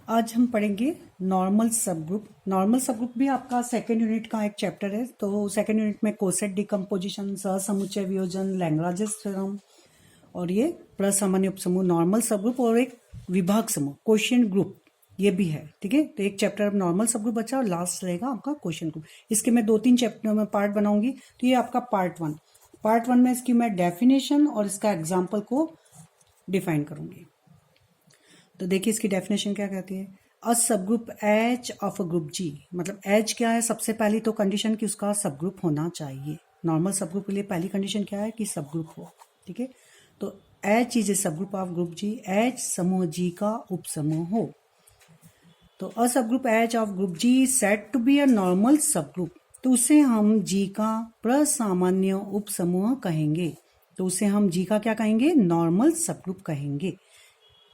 आज हम पढ़ेंगे नॉर्मल सब ग्रुप। नॉर्मल सब ग्रुप भी आपका सेकेंड यूनिट का एक चैप्टर है। तो सेकेंड यूनिट में कोसेट डिकम्पोजिशन, सहसमुच्चय वियोजन, लैग्रांजेस थ्योरम और ये प्रसामान्य उपसमूह, नॉर्मल सब ग्रुप और एक विभाग समूह, क्वोशिएंट ग्रुप, ये भी है। ठीक है, तो एक चैप्टर नॉर्मल सब ग्रुप बचा और लास्ट रहेगा आपका क्वोशिएंट ग्रुप। इसके मैं 2-3 चैप्टर में पार्ट बनाऊंगी। तो ये आपका पार्ट वन में इसकी मैं डेफिनेशन और इसका एग्जाम्पल को डिफाइन करूंगी। तो देखिए इसकी डेफिनेशन क्या कहती है। अ सब group H of a group G, मतलब एच क्या है, सबसे पहली तो कंडीशन कि उसका सब ग्रुप होना चाहिए। नॉर्मल सब ग्रुप के लिए पहली कंडीशन क्या है कि सब ग्रुप हो। ठीक है, तो H is a subgroup of group G, H समूह जी का उपसमूह हो। तो अ सब group H of group G said to be a normal subgroup, तो उसे हम जी का प्रसामान्य उपसमूह कहेंगे। तो उसे हम जी का क्या कहेंगे, नॉर्मल सब ग्रुप कहेंगे।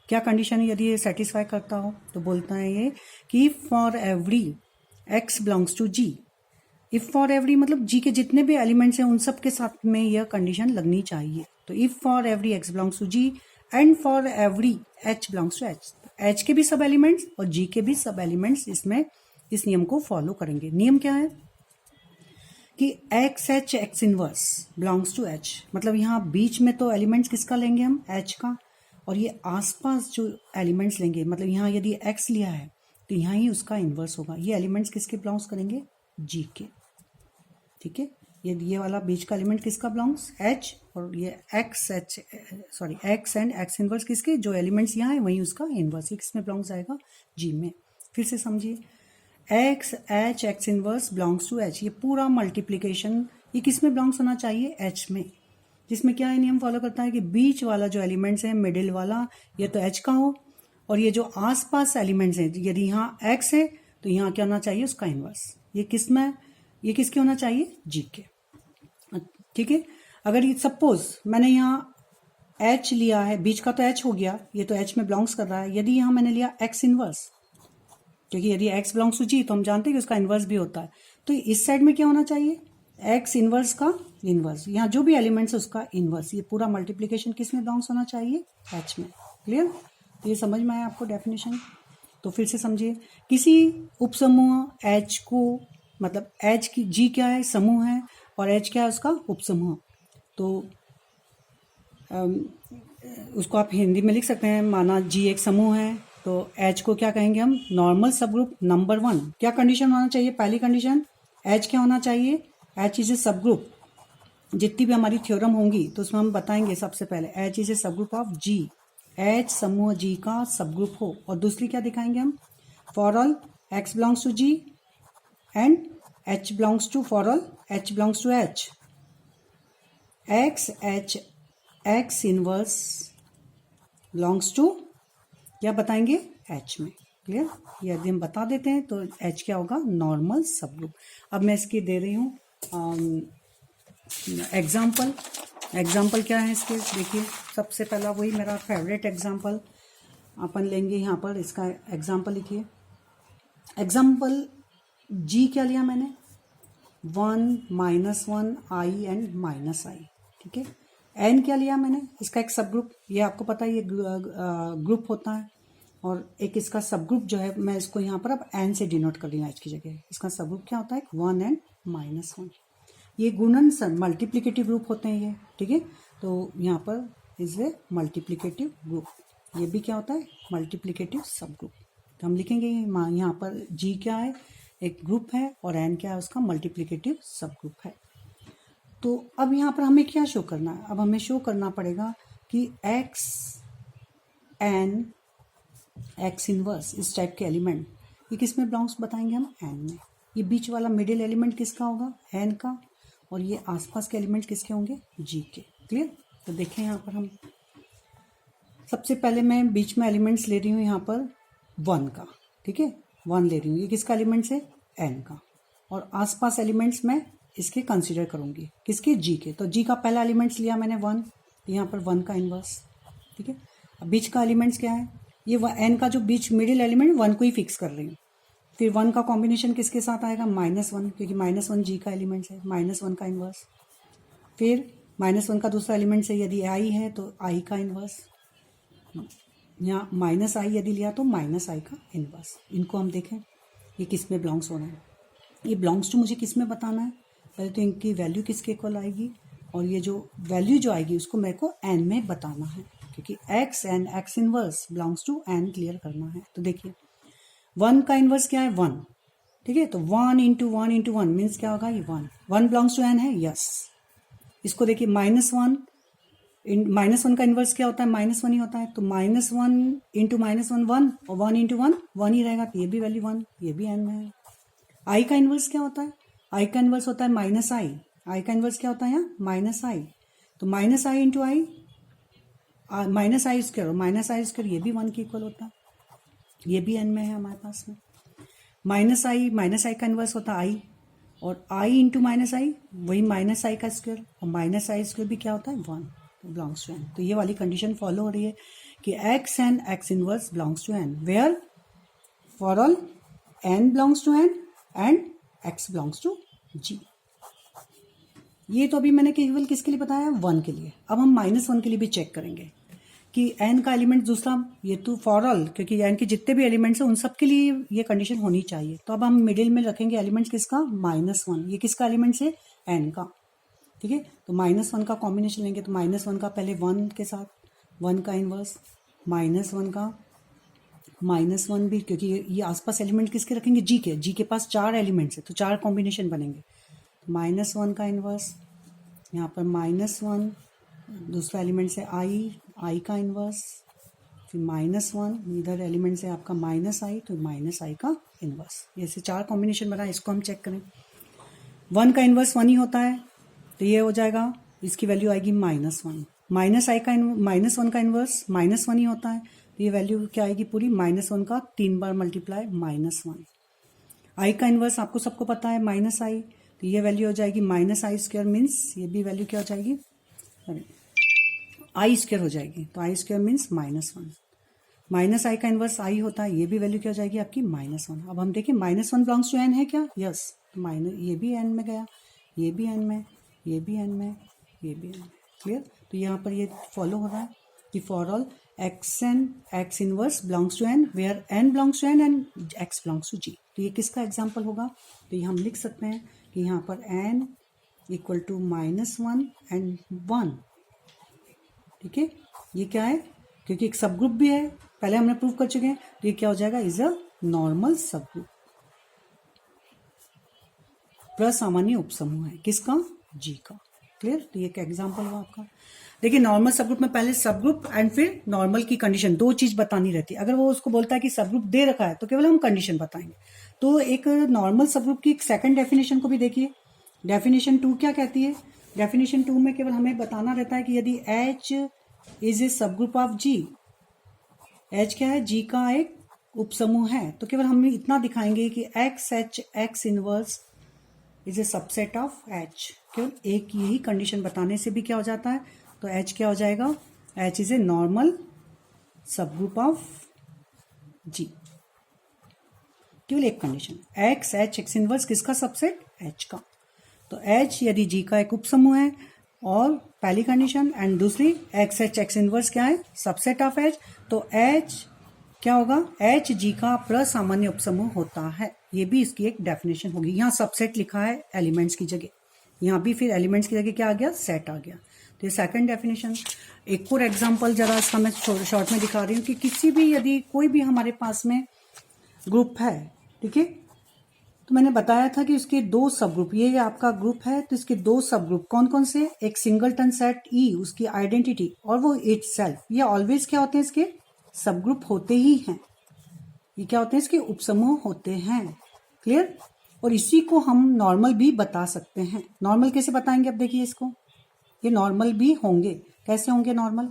क्या कंडीशन यदि ये सेटिस्फाई करता हो तो बोलता है ये कि for every x belongs to G. If for every मतलब जी के जितने भी एलिमेंट्स हैं उन सब के साथ में यह कंडीशन लगनी चाहिए। तो if for every x belongs to G and for every h belongs to H, H के भी सब एलिमेंट्स और जी के भी सब एलिमेंट्स इसमें इस नियम को फॉलो करेंगे। नियम क्या है कि x h x inverse belongs to H, मतलब यहाँ बीच में तो एलिमेंट्स किसका लेंगे हम, एच का, और ये आसपास जो एलिमेंट्स लेंगे, मतलब यहाँ यदि x लिया है तो यहाँ ही उसका इन्वर्स होगा। ये एलिमेंट्स किसके बिलोंग्स करेंगे, g के। ठीक है, ये वाला बीच का एलिमेंट किसका बिलोंग्स, h, और ये x एंड x इन्वर्स किसके, जो एलिमेंट्स यहाँ है वही उसका इन्वर्स, ये किसमें बिलोंग्स आएगा, g में। फिर से समझिए, x h x inverse belongs to h, ये पूरा मल्टीप्लीकेशन ये किस में बिलोंग्स होना चाहिए, h में, जिसमें क्या है नियम फॉलो करता है कि बीच वाला जो एलिमेंट्स है, मिडिल वाला, ये तो एच का हो, और ये जो आसपास एलिमेंट्स हैं, यदि यहाँ एक्स है तो यहाँ क्या होना चाहिए, उसका इनवर्स। ये किस में, ये किसके होना चाहिए, जी के। ठीक है, अगर ये सपोज मैंने यहाँ एच लिया है, बीच का तो एच हो गया, ये तो एच में बिलोंग्स कर रहा है। यदि यहाँ मैंने लिया एक्स इनवर्स, क्योंकि यदि एक्स बिलोंग्स टू जी तो हम जानते हैं कि उसका इनवर्स भी होता है, तो इस साइड में क्या होना चाहिए, एक्स इनवर्स का इनवर्स, यहाँ जो भी एलिमेंट्स है उसका इनवर्स। ये पूरा मल्टीप्लीकेशन किस में बिलोंग्स होना चाहिए, एच में। क्लियर, तो ये समझ में आया आपको डेफिनेशन। तो फिर से समझिए, किसी उपसमूह एच को, मतलब एच की जी क्या है, समूह है, और एच क्या है, उसका उपसमूह। तो उसको आप हिंदी में लिख सकते हैं, माना जी एक समूह है तो एच को क्या कहेंगे हम, नॉर्मल सब ग्रुप नंबर 1। क्या कंडीशन होना चाहिए, पहली कंडीशन एच क्या होना चाहिए, एच इज ए सब ग्रुप। जितनी भी हमारी थ्योरम होंगी तो उसमें हम बताएंगे सबसे पहले H is a subgroup of ji, H समूह जी का सब ग्रुप हो। और दूसरी क्या दिखाएंगे हम, for all x belongs to G and h belongs to, for all h belongs to H, x h x inverse belongs to, क्या बताएंगे, एच में। क्लियर, यदि हम बता देते हैं तो एच क्या होगा, नॉर्मल सब ग्रुप। अब मैं इसकी दे रही हूँ एग्जाम्पल क्या है इसके, देखिए सबसे पहला वही मेरा फेवरेट एग्जाम्पल अपन लेंगे। यहाँ पर इसका एग्जाम्पल लिखिए। एग्जाम्पल जी क्या लिया मैंने, 1 -1 आई एंड माइनस आई। ठीक है, एन क्या लिया मैंने, इसका एक सब ग्रुप, ये आपको पता है ये ग्रुप होता है, और एक इसका सब ग्रुप जो है, मैं इसको यहाँ पर अब एन से डिनोट कर रही हूँ एच की जगह। इसका सब ग्रुप क्या होता है, 1 एंड -1। ये गुणन मल्टीप्लिकेटिव ग्रुप होते हैं ये। ठीक है, तो यहाँ पर इज ए मल्टीप्लिकेटिव ग्रुप, ये भी क्या होता है, मल्टीप्लिकेटिव सब ग्रुप। तो हम लिखेंगे यहाँ पर जी क्या है, एक ग्रुप है, और एन क्या है, उसका मल्टीप्लिकेटिव सब ग्रुप है। तो अब यहाँ पर हमें क्या शो करना है, अब हमें शो करना पड़ेगा कि एक्स एन एक्स इनवर्स इस टाइप के एलिमेंट ये किस में बिलोंग्स बताएंगे हम, एन में। ये बीच वाला मिडिल एलिमेंट किसका होगा, एन का, और ये आसपास के एलिमेंट किसके होंगे, जी के। क्लियर, तो देखें यहाँ पर हम सबसे पहले मैं बीच में एलिमेंट्स ले रही हूँ यहाँ पर 1 का। ठीक है, 1 ले रही हूँ, ये किसका एलिमेंट्स है, एन का, और आसपास एलिमेंट्स मैं इसके कंसीडर करूंगी, किसके, जी के। तो जी का पहला एलिमेंट्स लिया मैंने 1, यहाँ पर 1 का इनवर्स। ठीक है, अब बीच का एलिमेंट्स क्या है, ये एन का जो बीच मिडिल एलिमेंट 1 को ही फिक्स कर रही हूँ। फिर 1 का कॉम्बिनेशन किसके साथ आएगा, -1, क्योंकि -1 जी का एलिमेंट्स है, -1 का इनवर्स। फिर -1 का दूसरा एलिमेंट है, यदि आई है तो आई का इनवर्स, यहाँ माइनस आई यदि लिया तो माइनस आई का इनवर्स। इनको हम देखें ये किस में बिलोंग्स हो रहा है। ये बिलोंग्स टू मुझे किस में बताना है, पहले तो इनकी वैल्यू किसके इक्वल आएगी, और ये जो वैल्यू जो आएगी उसको मेरे को एन में बताना है, क्योंकि x and x inverse belongs to N clear करना है। तो देखिए 1 का इनवर्स क्या है 1, ठीक है, तो 1 into one into one means क्या होगा, ये 1 बिलोंग्स टू एन है, यस। इसको देखिए -1 -1 का इनवर्स क्या होता है, -1 ही होता है, तो -1 इंटू -1 1, और 1 इंटू 1 1 ही रहेगा, तो ये भी वैल्यू 1, ये भी एन में है। आई का इनवर्स क्या होता है, आई का इनवर्स होता है माइनस आई, आई का इनवर्स क्या होता है यहाँ माइनस आई, तो माइनस आई इंटू आई, माइनस आई स्क्वायर, माइनस आई स्क्वायर ये भी 1 के इक्वल होता है, ये भी एन में है हमारे पास में। माइनस आई का इनवर्स होता है आई, और आई इंटू माइनस आई वही माइनस आई का स्क्वायर, और माइनस आई स्क्वायर भी क्या होता है 1, बिलोंग्स टू एन। तो ये वाली कंडीशन फॉलो हो रही है कि x and x inverse belongs to N, where for all n belongs to N and x belongs to G. ये तो अभी मैंने केवल किसके लिए बताया 1 के लिए। अब हम -1 के लिए भी चेक करेंगे कि n का एलिमेंट दूसरा, ये तो फॉर ऑल, क्योंकि n के जितने भी एलिमेंट्स हैं उन सब के लिए ये कंडीशन होनी चाहिए। तो अब हम मिडिल में रखेंगे एलिमेंट्स किसका -1, ये किसका एलिमेंट्स है n का, ठीक है। तो -1 का कॉम्बिनेशन लेंगे, तो -1 का पहले 1 के साथ 1 का इनवर्स, -1 का -1 भी, क्योंकि ये आसपास एलिमेंट किसके रखेंगे जी के पास 4 एलिमेंट्स है तो 4 कॉम्बिनेशन बनेंगे। -1 का इनवर्स, यहाँ पर -1, दूसरा एलिमेंट से आई का इनवर्स, फिर -1, इधर एलिमेंट से आपका -i, तो -i का इनवर्स। ऐसे 4 कॉम्बिनेशन बना, इसको हम चेक करें। 1 का इनवर्स 1 ही होता है, तो ये हो जाएगा, इसकी वैल्यू आएगी -1। -1 का इनवर्स -1 ही होता है, तो ये वैल्यू क्या आएगी पूरी -1 का 3 बार मल्टीप्लाई -1। आई का इनवर्स आपको सबको पता है -i, तो ये वैल्यू हो जाएगी -i स्क्वायर, मीन्स ये भी वैल्यू क्या हो जाएगी, आई स्क्वायर हो जाएगी, तो आई स्क्वायर मीन्स -1। -i का इनवर्स आई होता है, ये भी वैल्यू क्या हो जाएगी आपकी -1। अब हम देखिए -1 बिलोंग्स टू एन है क्या, यस, तो ये भी एन में गया, ये भी एन में, ये भी एन में, ये भी एन में, क्लियर। तो यहाँ पर ये फॉलो हो रहा है कि for all x and x inverse belongs to N, where n belongs to N and x belongs to G. तो ये किसका एग्जाम्पल होगा, तो ये हम लिख सकते हैं कि यहाँ पर एन इक्वल टू -1 एंड 1, ठीक है। ये क्या है, क्योंकि एक सब ग्रुप भी है, पहले हमने प्रूव कर चुके हैं, तो ये क्या हो जाएगा, इज अ नॉर्मल सब ग्रुप, प्रसामान्य उपसमूह है किसका, जी का, क्लियर। तो ये एक एग्जांपल हुआ आपका। देखिए नॉर्मल सब ग्रुप में पहले सब ग्रुप एंड फिर नॉर्मल की कंडीशन, 2 चीज बतानी रहती है। अगर वो उसको बोलता है कि सब ग्रुप दे रखा है तो केवल हम कंडीशन बताएंगे। तो एक नॉर्मल सब ग्रुप की एक सेकंड डेफिनेशन को भी देखिए, डेफिनेशन 2 क्या कहती है। डेफिनेशन 2 में केवल हमें बताना रहता है कि यदि H is a subgroup of G, H क्या है, G का एक उपसमूह है, तो केवल हम इतना दिखाएंगे कि X inverse is a subset of H। केवल एक यही कंडीशन बताने से भी क्या हो जाता है, तो H क्या हो जाएगा, H is a normal subgroup of G। केवल एक कंडीशन, X इनवर्स किसका सबसेट, H का। तो H यदि G का एक उपसमूह है, और पहली कंडीशन, एंड दूसरी X इनवर्स क्या है, सबसेट ऑफ H, तो H क्या होगा, H G का प्रसामान्य उपसमूह होता है। ये भी इसकी एक डेफिनेशन होगी। यहाँ सबसेट लिखा है एलिमेंट्स की जगह, यहाँ भी फिर एलिमेंट्स की जगह क्या आ गया, सेट आ गया। तो ये सेकंड डेफिनेशन। एक और एग्जांपल जरा इसका मैं शॉर्ट में दिखा रही हूँ कि किसी भी यदि कोई भी हमारे पास में ग्रुप है, ठीक है, तो मैंने बताया था कि उसके 2 सब ग्रुप, ये आपका ग्रुप है तो इसके 2 सब ग्रुप कौन कौन से, एक सिंगलटन सेट ई, उसकी आइडेंटिटी, और वो इटसेल्फ, ये ऑलवेज क्या होते हैं, इसके सब ग्रुप होते ही हैं। ये क्या होते हैं, इसके उपसमूह होते हैं, क्लियर। और इसी को हम नॉर्मल भी बता सकते हैं। नॉर्मल कैसे बताएंगे, अब देखिए इसको, ये नॉर्मल भी होंगे। कैसे होंगे नॉर्मल,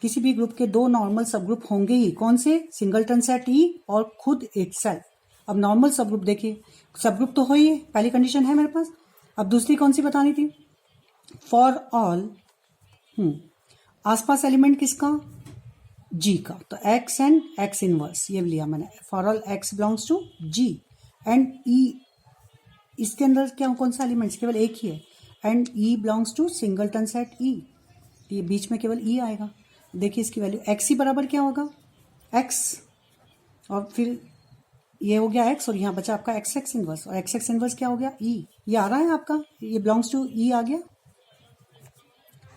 किसी भी ग्रुप के 2 नॉर्मल सब ग्रुप होंगे ही, कौन से, सिंगलटन सेट ई और खुद इटसेल्फ। अब नॉर्मल सब ग्रुप देखिए, सब ग्रुप तो हो ही है, पहली कंडीशन है मेरे पास। अब दूसरी कौन सी बतानी थी, फॉर ऑल आसपास एलिमेंट किसका, जी का, तो एक्स एंड एक्स इनवर्स ये लिया मैंने, for all x belongs to G and e, इसके अंदर क्या कौन सा एलिमेंट्स, केवल एक ही है, and e belongs to singleton set e, ये बीच में केवल ई आएगा। देखिए इसकी वैल्यू एक्स ही बराबर क्या होगा, एक्स, और फिर ये हो गया एक्स और यहाँ बचा आपका एक्स एक्स इनवर्स, और एक्स एक्स इनवर्स क्या हो गया ई, ये आ रहा है आपका, ये बिलोंग्स टू ई आ गया,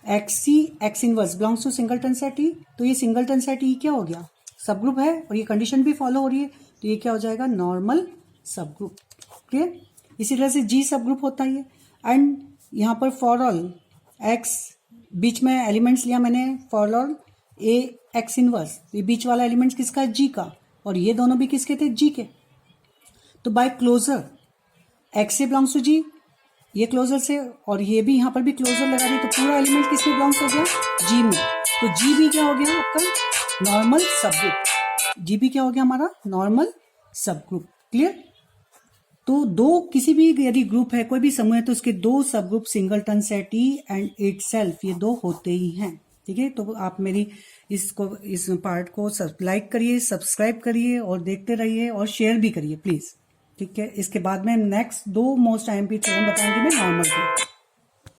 x e x inverse belongs to singleton set e, तो ये सिंगलटन सेट ई क्या हो गया, सब ग्रुप है, और ये कंडीशन भी फॉलो हो रही है, तो ये क्या हो जाएगा, नॉर्मल सब ग्रुप। क्लियर। इसी तरह से जी सब ग्रुप होता है ये। एंड यहाँ पर फॉर ऑल एक्स, बीच में एलिमेंट्स लिया मैंने for all A x inverse, ये बीच वाला एलिमेंट्स किसका है, जी का, और ये दोनों भी किसके थे, जी के। तो बाय क्लोजर एक्स से बिलोंग्स टू जी, ये क्लोजर से, और ये भी यहाँ पर भी क्लोजर लगा दी, तो पूरा एलिमेंट किस में बिलोंग्स हो गया, जी में। तो जी भी क्या हो गया आपका, नॉर्मल सब ग्रुप। जी भी क्या हो गया हमारा, नॉर्मल सब ग्रुप। क्लियर। तो दो किसी भी यदि ग्रुप है, कोई भी समूह है, तो उसके दो सब group singleton set E and itself, ये दो होते ही हैं। ठीक है, तो आप मेरी इस पार्ट को लाइक करिए, सब्सक्राइब करिए और देखते रहिए और शेयर भी करिए प्लीज। ठीक है, इसके बाद में नेक्स्ट दो मोस्ट आईएमपी थ्योरम बताऊंगी मैं नॉर्मल की।